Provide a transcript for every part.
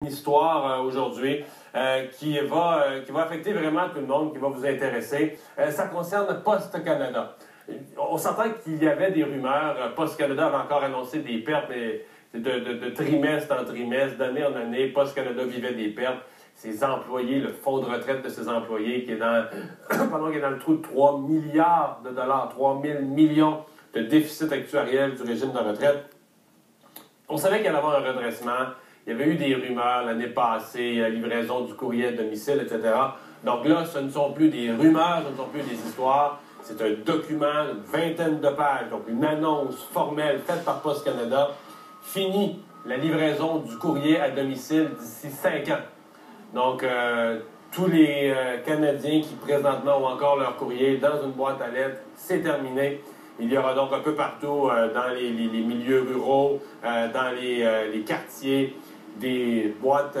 Une histoire aujourd'hui qui va affecter vraiment tout le monde, qui va vous intéresser. Ça concerne Poste Canada. On s'entend qu'il y avait des rumeurs. Poste Canada avait encore annoncé des pertes, mais de trimestre en trimestre, d'année en année. Poste Canada vivait des pertes. Ses employés, le fonds de retraite de ses employés qui est dans, qui est dans le trou de 3 milliards de dollars, 3 000 millions de déficit actuariel du régime de retraite. On savait qu'il allait y avoir un redressement. Il y avait eu des rumeurs l'année passée, la livraison du courrier à domicile, etc. Donc là, ce ne sont plus des rumeurs, ce ne sont plus des histoires. C'est un document d'une vingtaine de pages, donc une annonce formelle faite par Poste Canada. Fini la livraison du courrier à domicile d'ici 5 ans. Donc, tous les Canadiens qui présentement ont encore leur courrier dans une boîte à lettres, c'est terminé. Il y aura donc un peu partout dans les milieux ruraux, dans les quartiers, des boîtes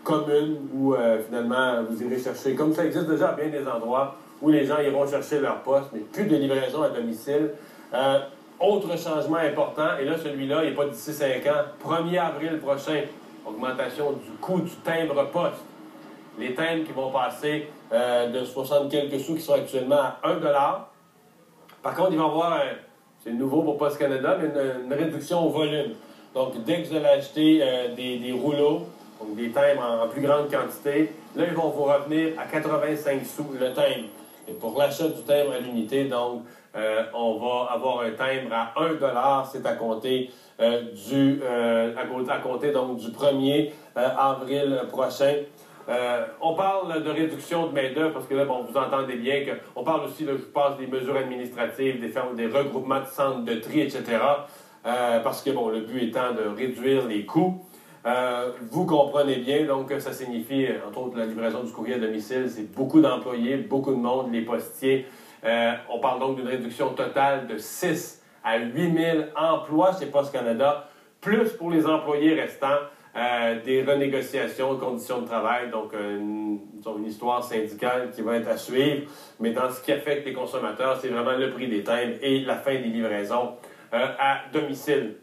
communes où finalement vous irez chercher, comme ça existe déjà à bien des endroits, où les gens iront chercher leur poste, mais plus de livraison à domicile. Autre changement important, et là celui-là, il n'est pas d'ici 5 ans, 1er avril prochain, augmentation du coût du timbre-poste. Les timbres qui vont passer de 60 quelques sous qui sont actuellement à 1 $. Par contre, il va y avoir, c'est nouveau pour Poste Canada, mais une réduction au volume. Donc, dès que vous allez acheter des rouleaux, donc des timbres en plus grande quantité, là, ils vont vous revenir à 85 sous le timbre. Et pour l'achat du timbre à l'unité, donc, on va avoir un timbre à 1 $, c'est à compter du 1er avril prochain. On parle de réduction de main-d'œuvre parce que là, bon, vous entendez bien qu'on parle aussi, là, je passe des mesures administratives, des regroupements de centres de tri, etc. Parce que, bon, le but étant de réduire les coûts. Vous comprenez bien, donc, ça signifie, entre autres, la livraison du courrier à domicile, c'est beaucoup d'employés, beaucoup de monde, les postiers. On parle donc d'une réduction totale de 6 à 8 000 emplois chez Poste Canada, plus pour les employés restants. Des renégociations de conditions de travail, donc une histoire syndicale qui va être à suivre. Mais dans ce qui affecte les consommateurs, c'est vraiment le prix des timbres et la fin des livraisons à domicile.